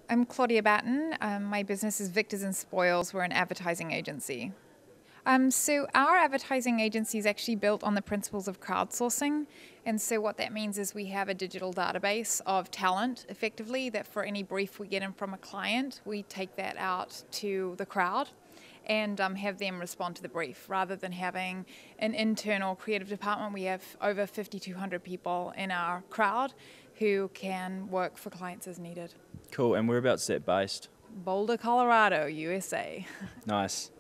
I'm Claudia Batton. My business is Victors and Spoils. We're an advertising agency. So our advertising agency is actually built on the principles of crowdsourcing. And so what that means is we have a digital database of talent, effectively, that for any brief we get in from a client, we take that out to the crowd and have them respond to the brief. Rather than having an internal creative department, we have over 5,200 people in our crowd who can work for clients as needed. Cool, and whereabouts is that based? Boulder, Colorado, USA. Nice.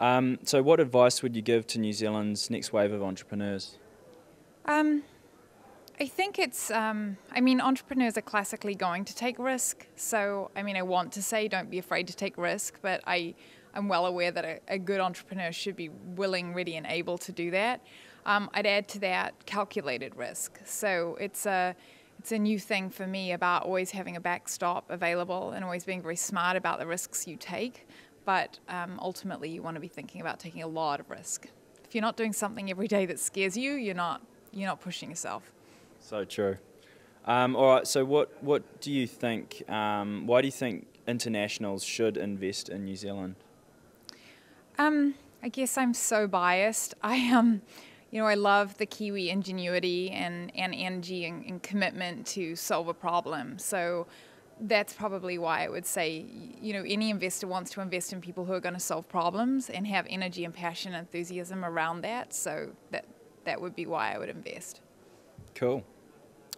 So what advice would you give to New Zealand's next wave of entrepreneurs? I think entrepreneurs are classically going to take risk. So, I want to say don't be afraid to take risk, but I'm well aware that a good entrepreneur should be willing, ready, and able to do that. I'd add to that calculated risk. So it's a new thing for me about always having a backstop available and always being very smart about the risks you take. But ultimately, you want to be thinking about taking a lot of risk. If you're not doing something every day that scares you, you're not pushing yourself. So true. All right, so what do you think, why do you think internationals should invest in New Zealand? I guess I'm so biased. I love the Kiwi ingenuity and energy and commitment to solve a problem. So that's probably why I would say, any investor wants to invest in people who are going to solve problems and have energy and passion and enthusiasm around that. So that would be why I would invest. Cool.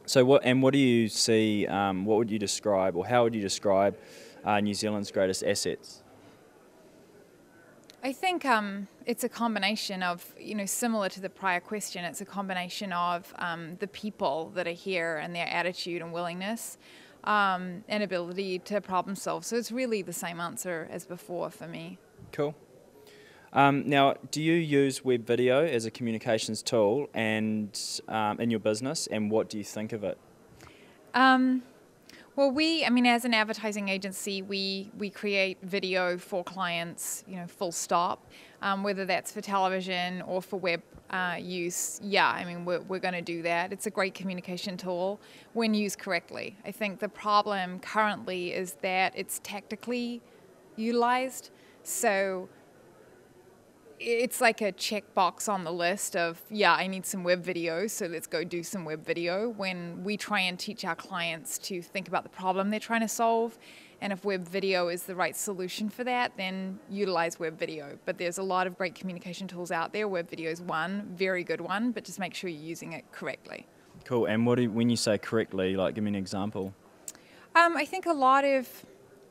So what do you see, what would you describe, or how would you describe New Zealand's greatest assets? I think it's a combination of, similar to the prior question, it's a combination of the people that are here and their attitude and willingness and ability to problem solve. So it's really the same answer as before for me. Cool. Now, do you use web video as a communications tool and in your business, and what do you think of it? Well, as an advertising agency, we create video for clients, full stop, whether that's for television or for web use. Yeah, we're going to do that. It's a great communication tool when used correctly. I think the problem currently is that it's tactically utilized. So it's like a checkbox on the list of, I need some web video, so let's go do some web video, when we try and teach our clients to think about the problem they're trying to solve. And if web video is the right solution for that, then utilize web video. But there's a lot of great communication tools out there. Web video is one, very good one, but just make sure you're using it correctly. Cool, and when you say correctly, give me an example. I think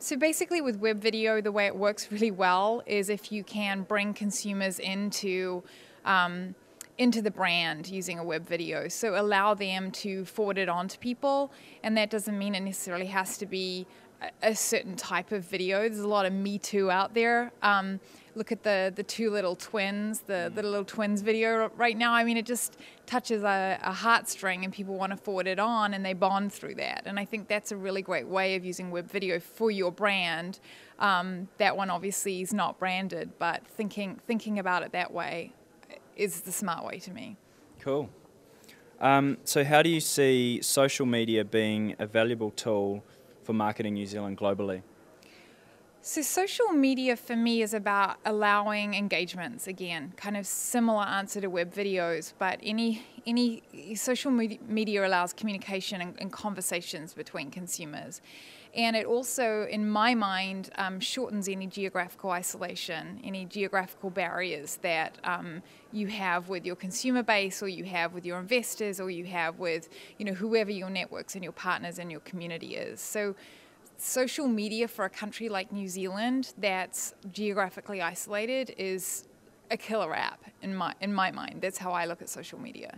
so basically with web video, the way it works really well is if you can bring consumers into the brand using a web video. So allow them to forward it on to people, and that doesn't mean it necessarily has to be a certain type of video. There's a lot of Me Too out there. Look at the two little twins, the little twins video right now. It just touches a heartstring, and people want to forward it on, and they bond through that. And I think that's a really great way of using web video for your brand. That one obviously is not branded, but thinking about it that way is the smart way to me. Cool. So how do you see social media being a valuable tool for marketing New Zealand globally? So social media for me is about allowing engagements. Again, kind of similar answer to web videos, but any social media allows communication and conversations between consumers. And it also, in my mind, shortens any geographical isolation, any geographical barriers that you have with your consumer base, or you have with your investors, or you have with whoever your networks and your partners and your community is. So social media for a country like New Zealand that's geographically isolated is a killer app in my mind. That's how I look at social media.